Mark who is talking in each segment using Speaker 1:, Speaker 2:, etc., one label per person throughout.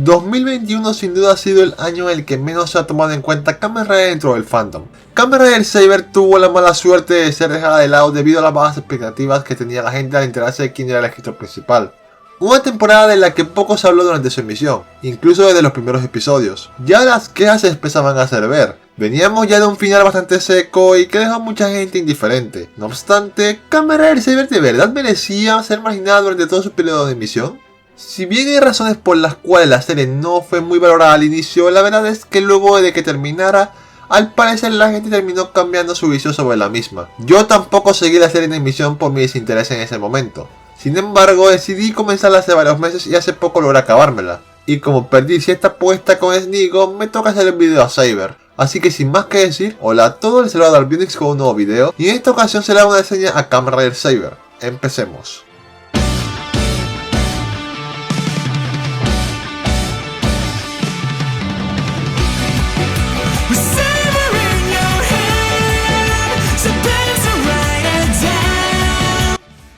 Speaker 1: ...2021 sin duda ha sido el año en el que menos se ha tomado en cuenta Kamen Rider dentro del fandom. Kamen Rider Saber tuvo la mala suerte de ser dejada de lado debido a las bajas expectativas que tenía la gente al enterarse de quién era el escritor principal. Una temporada de la que poco se habló durante su emisión, incluso desde los primeros episodios. Ya las quejas se empezaban a hacer ver. Veníamos ya de un final bastante seco y que dejó a mucha gente indiferente. No obstante, ¿Kamen Rider Saber de verdad merecía ser marginada durante todo su periodo de emisión? Si bien hay razones por las cuales la serie no fue muy valorada al inicio, la verdad es que luego de que terminara, al parecer la gente terminó cambiando su visión sobre la misma. Yo tampoco seguí la serie en emisión por mi desinterés en ese momento. Sin embargo, decidí comenzarla hace varios meses y hace poco logré acabármela. Y como perdí cierta apuesta con Snigo, me toca hacer el video a Saber. Así que sin más que decir, hola a todos, les saluda Dalbionix con un nuevo video. Y en esta ocasión será una reseña a Kamen Rider Saber. Empecemos.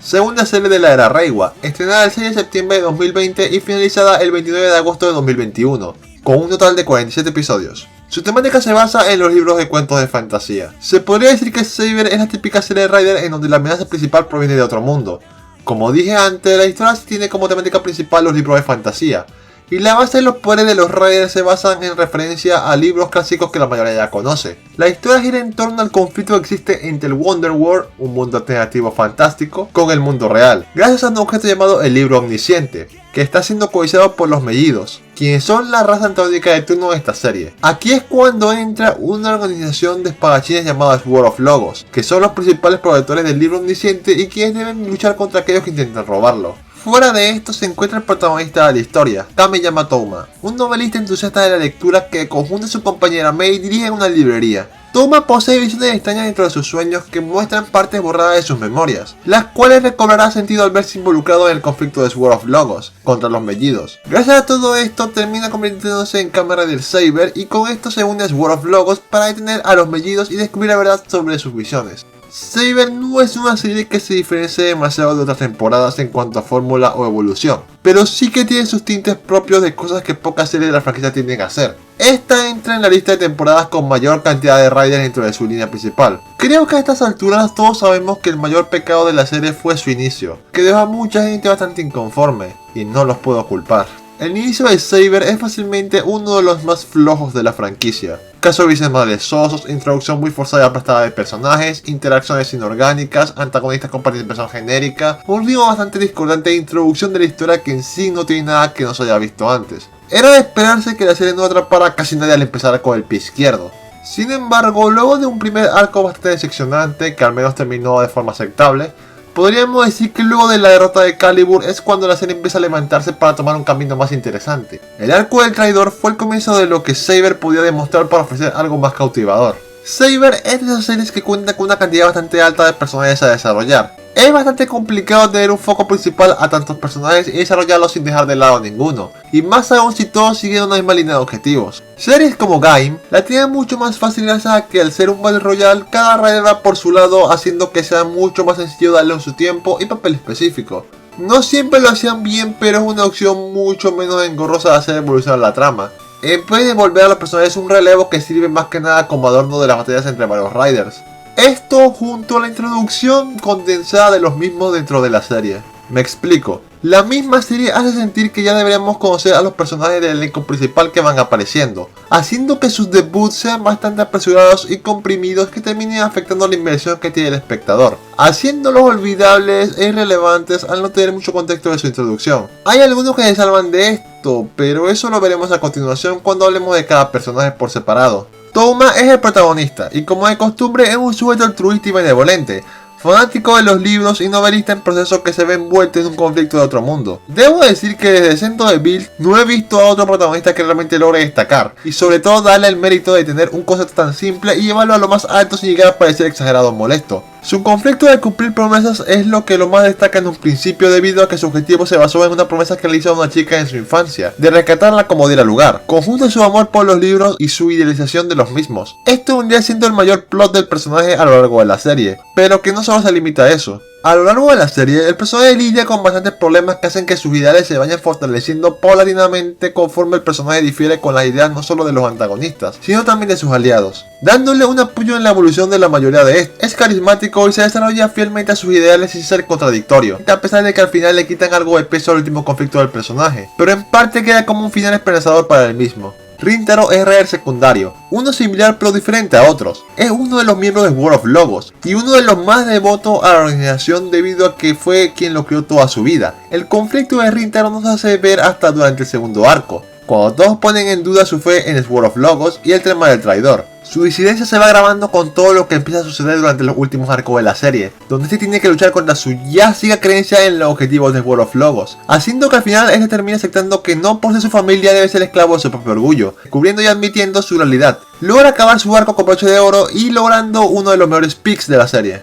Speaker 1: Segunda serie de la era Reiwa, estrenada el 6 de septiembre de 2020 y finalizada el 29 de agosto de 2021, con un total de 47 episodios. Su temática se basa en los libros de cuentos de fantasía. Se podría decir que Saber es la típica serie de Rider en donde la amenaza principal proviene de otro mundo. Como dije antes, la historia tiene como temática principal los libros de fantasía, y la base de los poderes de los Riders se basan en referencia a libros clásicos que la mayoría ya conoce. La historia gira en torno al conflicto que existe entre el Wonder World, un mundo alternativo fantástico, con el mundo real, gracias a un objeto llamado el Libro Omnisciente, que está siendo codiciado por los mellidos, quienes son la raza antagónica de turno de esta serie. Aquí es cuando entra una organización de espadachines llamada Sword of Logos, que son los principales protectores del Libro Omnisciente y quienes deben luchar contra aquellos que intentan robarlo. Fuera de esto se encuentra el protagonista de la historia, Kameyama Touma, un novelista entusiasta de la lectura que conjunto a su compañera Mei dirige una librería. Touma posee visiones extrañas dentro de sus sueños que muestran partes borradas de sus memorias, las cuales recobrará sentido al verse involucrado en el conflicto de Sword of Logos contra los mellidos. Gracias a todo esto termina convirtiéndose en Kamen Rider Saber y con esto se une a Sword of Logos para detener a los mellidos y descubrir la verdad sobre sus visiones. Saber no es una serie que se diferencie demasiado de otras temporadas en cuanto a fórmula o evolución, pero sí que tiene sus tintes propios de cosas que pocas series de la franquicia tienden a hacer. Esta entra en la lista de temporadas con mayor cantidad de Riders dentro de su línea principal. Creo que a estas alturas todos sabemos que el mayor pecado de la serie fue su inicio, que dejó a mucha gente bastante inconforme, y no los puedo culpar. El inicio de Saber es fácilmente uno de los más flojos de la franquicia. Casos visuales sosos, introducción muy forzada y aplastada de personajes, interacciones inorgánicas, antagonistas con participación genérica, un ritmo bastante discordante de introducción de la historia que en sí no tiene nada que no se haya visto antes. Era de esperarse que la serie no atrapara a casi nadie al empezar con el pie izquierdo. Sin embargo, luego de un primer arco bastante decepcionante, que al menos terminó de forma aceptable, podríamos decir que luego de la derrota de Calibur es cuando la serie empieza a levantarse para tomar un camino más interesante. El arco del traidor fue el comienzo de lo que Saber podía demostrar para ofrecer algo más cautivador. Saber es de esas series que cuenta con una cantidad bastante alta de personajes a desarrollar. Es bastante complicado tener un foco principal a tantos personajes y desarrollarlos sin dejar de lado ninguno, y más aún si todos siguen una misma línea de objetivos. Series como Gaim la tienen mucho más fácil gracias a que al ser un Battle Royale, cada Rider va por su lado haciendo que sea mucho más sencillo darle su tiempo y papel específico. No siempre lo hacían bien, pero es una opción mucho menos engorrosa de hacer evolucionar la trama. En vez de volver a los personajes un relevo que sirve más que nada como adorno de las batallas entre varios Riders. Esto junto a la introducción condensada de los mismos dentro de la serie. Me explico. La misma serie hace sentir que ya deberíamos conocer a los personajes del elenco principal que van apareciendo, haciendo que sus debuts sean bastante apresurados y comprimidos que terminen afectando la inversión que tiene el espectador, haciéndolos olvidables e irrelevantes al no tener mucho contexto de su introducción. Hay algunos que se salvan de esto, pero eso lo veremos a continuación cuando hablemos de cada personaje por separado. Touma es el protagonista y como de costumbre es un sujeto altruista y benevolente, fanático de los libros y novelista en proceso que se ve envuelto en un conflicto de otro mundo. Debo decir que desde Sento de Build no he visto a otro protagonista que realmente logre destacar, y sobre todo darle el mérito de tener un concepto tan simple y llevarlo a lo más alto sin llegar a parecer exagerado o molesto. Su conflicto de cumplir promesas es lo que lo más destaca en un principio, debido a que su objetivo se basó en una promesa que le hizo a una chica en su infancia, de rescatarla como diera lugar, conjunto su amor por los libros y su idealización de los mismos. Esto vendría siendo el mayor plot del personaje a lo largo de la serie, pero que no solo se limita a eso. A lo largo de la serie, el personaje lidia con bastantes problemas que hacen que sus ideales se vayan fortaleciendo paulatinamente conforme el personaje difiere con las ideas no solo de los antagonistas, sino también de sus aliados, dándole un apoyo en la evolución de la mayoría de estos. Es carismático y se desarrolla fielmente a sus ideales sin ser contradictorio, a pesar de que al final le quitan algo de peso al último conflicto del personaje, pero en parte queda como un final esperanzador para él mismo. Rintaro es el secundario, uno similar pero diferente a otros. Es uno de los miembros de World of Logos y uno de los más devotos a la organización debido a que fue quien lo creó toda su vida. El conflicto de Rintaro no se hace ver hasta durante el segundo arco, cuando todos ponen en duda su fe en Sword of Logos y el tema del traidor. Su disidencia se va agravando con todo lo que empieza a suceder durante los últimos arcos de la serie, donde este tiene que luchar contra su ya ciega creencia en los objetivos de World of Logos, haciendo que al final este termine aceptando que no por ser su familia debe ser esclavo de su propio orgullo, descubriendo y admitiendo su realidad. Logra acabar su arco con broche de oro y logrando uno de los mejores picks de la serie.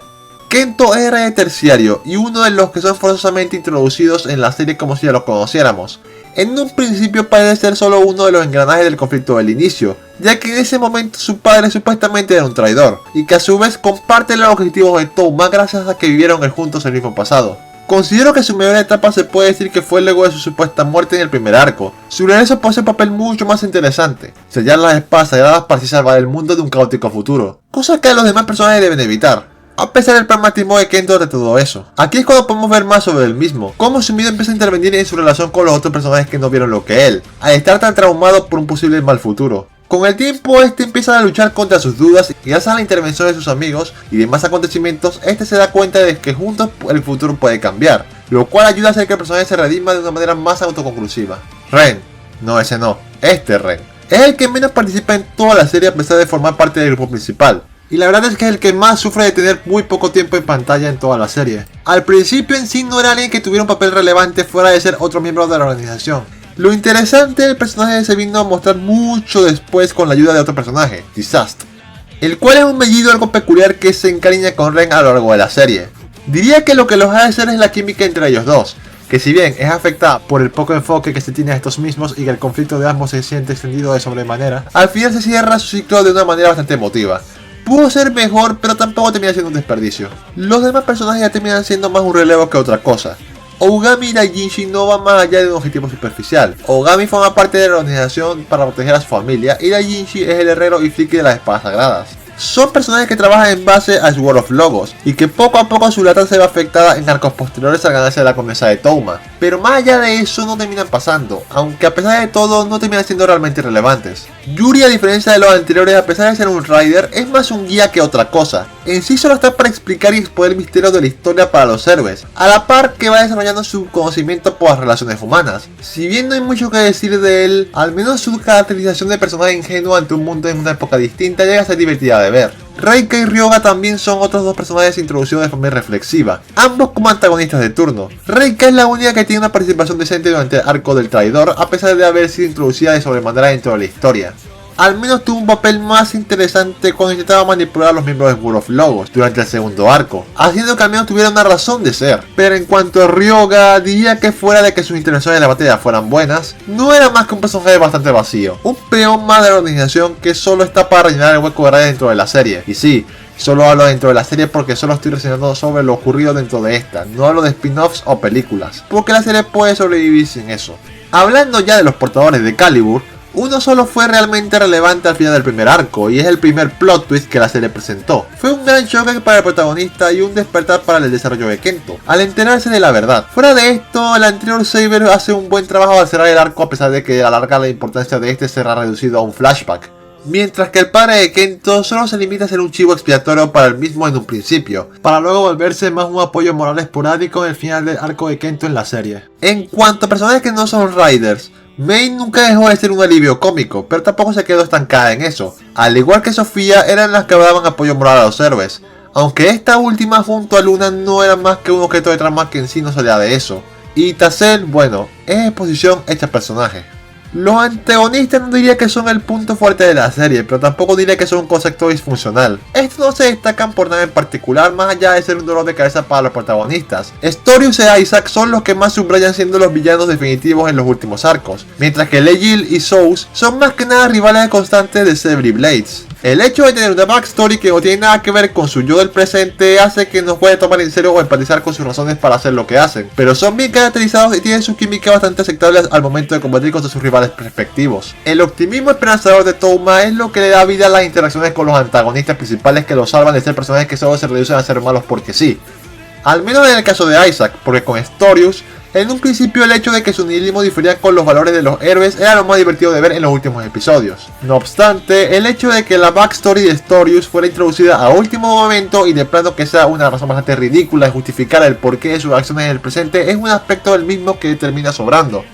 Speaker 1: Kento es el terciario y uno de los que son forzosamente introducidos en la serie como si ya lo conociéramos. En un principio parece ser solo uno de los engranajes del conflicto del inicio, ya que en ese momento su padre supuestamente era un traidor, y que a su vez comparte los objetivos de Touma gracias a que vivieron juntos el mismo pasado. Considero que su mejor etapa se puede decir que fue luego de su supuesta muerte en el primer arco. Su regreso posee un papel mucho más interesante, sellar las espadas sagradas para así salvar el mundo de un caótico futuro, cosa que los demás personajes deben evitar, a pesar del pragmatismo de Kento de todo eso. Aquí es cuando podemos ver más sobre él mismo, cómo su miedo empieza a intervenir en su relación con los otros personajes que no vieron lo que él, al estar tan traumado por un posible mal futuro. Con el tiempo, este empieza a luchar contra sus dudas y gracias a la intervención de sus amigos y demás acontecimientos, este se da cuenta de que juntos el futuro puede cambiar, lo cual ayuda a hacer que el personaje se redima de una manera más autoconclusiva. Ren, no ese no, este Ren, es el que menos participa en toda la serie a pesar de formar parte del grupo principal. Y la verdad es que es el que más sufre de tener muy poco tiempo en pantalla en toda la serie. Al principio en sí no era alguien que tuviera un papel relevante fuera de ser otro miembro de la organización. Lo interesante del personaje se vino a mostrar mucho después con la ayuda de otro personaje, Disaster, el cual es un mellido algo peculiar que se encariña con Ren a lo largo de la serie. Diría que lo que los hace ser es la química entre ellos dos, que si bien es afectada por el poco enfoque que se tiene a estos mismos y que el conflicto de ambos se siente extendido de sobremanera, al final se cierra su ciclo de una manera bastante emotiva. Pudo ser mejor, pero tampoco termina siendo un desperdicio. Los demás personajes ya terminan siendo más un relevo que otra cosa. Ogami y Daijinshi no van más allá de un objetivo superficial. Ogami forma parte de la organización para proteger a su familia y Daijinshi es el herrero y friki de las espadas sagradas. Son personajes que trabajan en base a Sword of Logos y que poco a poco su lealtad se ve afectada en arcos posteriores al ganarse la condesa de Touma. Pero más allá de eso no terminan pasando, aunque a pesar de todo no terminan siendo realmente relevantes. Yuri, a diferencia de los anteriores, a pesar de ser un rider, es más un guía que otra cosa. En sí solo está para explicar y exponer el misterio de la historia para los héroes, a la par que va desarrollando su conocimiento por las relaciones humanas. Si bien no hay mucho que decir de él, al menos su caracterización de personaje ingenuo ante un mundo en una época distinta llega a ser divertida de ver. Reika y Ryoga también son otros dos personajes introducidos de forma reflexiva, ambos como antagonistas de turno. Reika es la única que tiene una participación decente durante el arco del traidor, a pesar de haber sido introducida de sobremanera dentro de la historia. Al menos tuvo un papel más interesante cuando intentaba manipular a los miembros de World of Logos durante el segundo arco, haciendo que al menos tuviera una razón de ser. Pero en cuanto a Ryoga, diría que fuera de que sus intervenciones en la batalla fueran buenas, no era más que un personaje bastante vacío, un peón más de la organización que solo está para rellenar el hueco de Rey dentro de la serie. Y sí, solo hablo dentro de la serie porque solo estoy reseñando sobre lo ocurrido dentro de esta, no hablo de spin-offs o películas, porque la serie puede sobrevivir sin eso. Hablando ya de los portadores de Calibur, uno solo fue realmente relevante al final del primer arco, y es el primer plot twist que la serie presentó. Fue un gran shock para el protagonista y un despertar para el desarrollo de Kento, al enterarse de la verdad. Fuera de esto, el anterior Saber hace un buen trabajo al cerrar el arco, a pesar de que a larga la importancia de este será reducido a un flashback. Mientras que el padre de Kento solo se limita a ser un chivo expiatorio para el mismo en un principio, para luego volverse más un apoyo moral esporádico en el final del arco de Kento en la serie. En cuanto a personajes que no son riders, Mei nunca dejó de ser un alivio cómico, pero tampoco se quedó estancada en eso. Al igual que Sofía, eran las que daban apoyo moral a los héroes. aunque esta última junto a Luna no era más que un objeto de trama que en sí no salía de eso. Y Tassel, bueno, es exposición hecha personaje. Los antagonistas no diría que son el punto fuerte de la serie, pero tampoco diría que son un concepto disfuncional. Estos no se destacan por nada en particular, más allá de ser un dolor de cabeza para los protagonistas. Storius e Isaac son los que más subrayan siendo los villanos definitivos en los últimos arcos, mientras que Legil y Zeus son más que nada rivales constantes de Saber y Blades. El hecho de tener una backstory que no tiene nada que ver con su yo del presente hace que nos puede tomar en serio o empatizar con sus razones para hacer lo que hacen, pero son bien caracterizados y tienen su química bastante aceptable al momento de combatir contra sus rivales respectivos. El optimismo esperanzador de Touma es lo que le da vida a las interacciones con los antagonistas principales que los salvan de ser personajes que solo se reducen a ser malos porque sí. Al menos en el caso de Isaac, porque con Storius, en un principio el hecho de que su nihilismo difería con los valores de los héroes era lo más divertido de ver en los últimos episodios. No obstante, el hecho de que la backstory de Storius fuera introducida a último momento y de plano que sea una razón bastante ridícula de justificar el porqué de sus acciones en el presente es un aspecto del mismo que termina sobrando.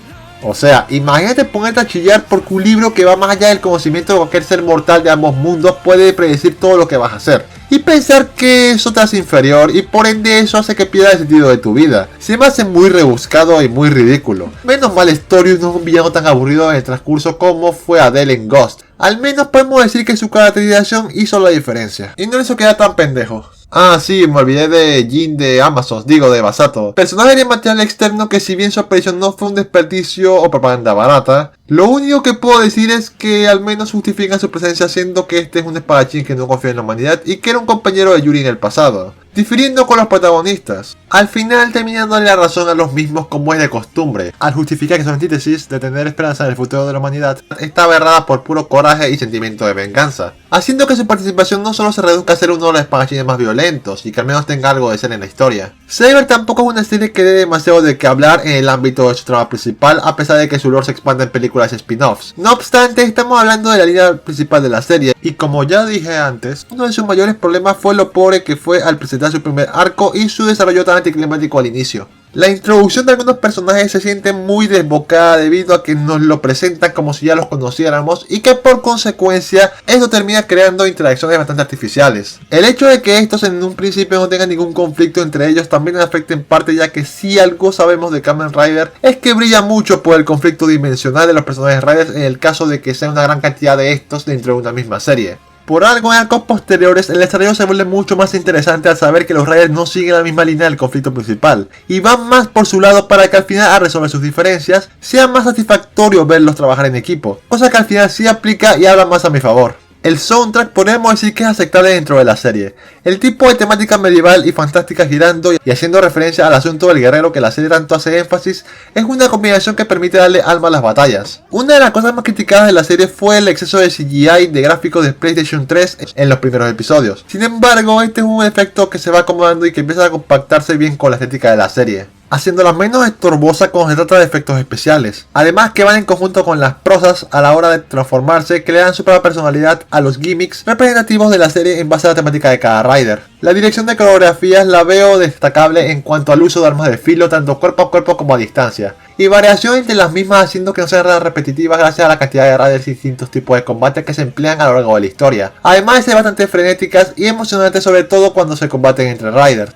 Speaker 1: O sea, imagínate ponerte a chillar porque un libro que va más allá del conocimiento de cualquier ser mortal de ambos mundos puede predecir todo lo que vas a hacer. Y pensar que eso te hace inferior y por ende eso hace que pierdas el sentido de tu vida. Se me hace muy rebuscado y muy ridículo. Menos mal Storius no es un villano tan aburrido en el transcurso como fue Adele en Ghost. Al menos podemos decir que su caracterización hizo la diferencia. Y no le hizo quedar tan pendejo. Ah, sí, me olvidé de Jin de Amazon, digo de Basato. Personaje de material externo que si bien su aparición no fue un desperdicio o propaganda barata, lo único que puedo decir es que al menos justifican su presencia siendo que este es un espadachín que no confía en la humanidad y que era un compañero de Yuri en el pasado, difiriendo con los protagonistas. Al final terminan dándole la razón a los mismos como es de costumbre, al justificar que su antítesis de tener esperanza en el futuro de la humanidad estaba errada por puro coraje y sentimiento de venganza, haciendo que su participación no solo se reduzca a ser uno de los espadachines más violentos y que al menos tenga algo de ser en la historia. Saber tampoco es una serie que dé demasiado de qué hablar en el ámbito de su trama principal a pesar de que su lore se expanda en películas y spin-offs. No obstante, estamos hablando de la línea principal de la serie y como ya dije antes, uno de sus mayores problemas fue lo pobre que fue al presentar su primer arco y su desarrollo tan anticlimático al inicio. La introducción de algunos personajes se siente muy desbocada debido a que nos lo presentan como si ya los conociéramos y que por consecuencia esto termina creando interacciones bastante artificiales. El hecho de que estos en un principio no tengan ningún conflicto entre ellos también afecta en parte, ya que si algo sabemos de Kamen Rider es que brilla mucho por el conflicto dimensional de los personajes Riders en el caso de que sea una gran cantidad de estos dentro de una misma serie. Por algo en arcos posteriores el desarrollo se vuelve mucho más interesante al saber que los Riders no siguen la misma línea del conflicto principal y van más por su lado para que al final al resolver sus diferencias sea más satisfactorio verlos trabajar en equipo, cosa que al final sí aplica y habla más a mi favor. El soundtrack podemos decir que es aceptable dentro de la serie. El tipo de temática medieval y fantástica girando y haciendo referencia al asunto del guerrero que la serie tanto hace énfasis es una combinación que permite darle alma a las batallas. Una de las cosas más criticadas de la serie fue el exceso de CGI de gráficos de PlayStation 3 en los primeros episodios. Sin embargo, este es un efecto que se va acomodando y que empieza a compactarse bien con la estética de la serie, haciéndola menos estorbosa cuando se trata de efectos especiales. Además que van en conjunto con las prosas a la hora de transformarse que le dan su propia personalidad a los gimmicks representativos de la serie en base a la temática de cada rider. La dirección de coreografías la veo destacable en cuanto al uso de armas de filo tanto cuerpo a cuerpo como a distancia, y variación entre las mismas haciendo que no sean repetitivas gracias a la cantidad de riders y distintos tipos de combate que se emplean a lo largo de la historia, además de ser bastante frenéticas y emocionantes sobre todo cuando se combaten entre riders.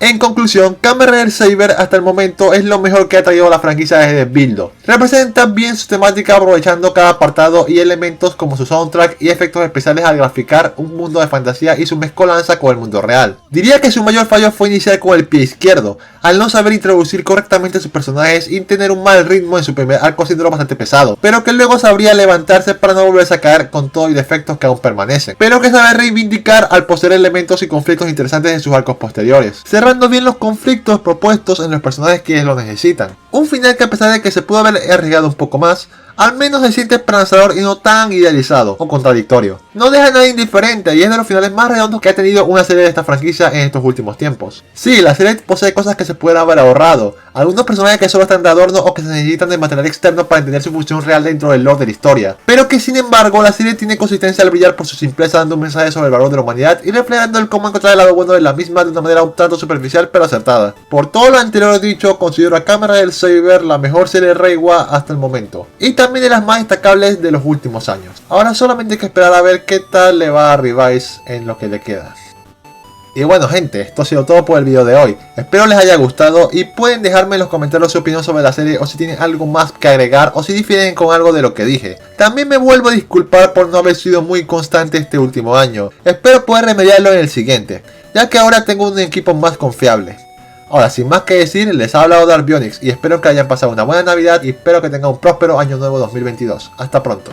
Speaker 1: En conclusión, Kamen Rider Saber hasta el momento es lo mejor que ha traído la franquicia desde Build-O. Representa bien su temática aprovechando cada apartado y elementos como su soundtrack y efectos especiales al graficar un mundo de fantasía y su mezcolanza con el mundo real. Diría que su mayor fallo fue iniciar con el pie izquierdo, al no saber introducir correctamente a sus personajes y tener un mal ritmo en su primer arco siendo bastante pesado, pero que luego sabría levantarse para no volverse a caer con todo y defectos que aún permanecen, pero que sabe reivindicar al poseer elementos y conflictos interesantes en sus arcos posteriores, cerrando bien los conflictos propuestos en los personajes que lo necesitan. Un final que a pesar de que se pudo haber arriesgado un poco más, al menos se siente esperanzador y no tan idealizado o contradictorio. No deja a nadie indiferente y es de los finales más redondos que ha tenido una serie de esta franquicia en estos últimos tiempos. Sí, la serie posee cosas que se pueden haber ahorrado, algunos personajes que solo están de adorno o que se necesitan de material externo para entender su función real dentro del lore de la historia, pero que sin embargo la serie tiene consistencia al brillar por su simpleza, dando un mensaje sobre el valor de la humanidad y reflejando el cómo encontrar el lado bueno de la misma de una manera un tanto superficial pero acertada. Por todo lo anterior dicho, considero a Kamen Rider Saber la mejor serie de Reiwa hasta el momento, y también de las más destacables de los últimos años. Ahora solamente hay que esperar a ver qué tal le va a Revise en lo que le queda. Y bueno gente, esto ha sido todo por el video de hoy. Espero les haya gustado y pueden dejarme en los comentarios su opinión sobre la serie o si tienen algo más que agregar o si difieren con algo de lo que dije. También me vuelvo a disculpar por no haber sido muy constante este último año. Espero poder remediarlo en el siguiente, ya que ahora tengo un equipo más confiable. Ahora, sin más que decir, les ha hablado Darbyonix y espero que hayan pasado una buena Navidad y espero que tengan un próspero año nuevo 2022. Hasta pronto.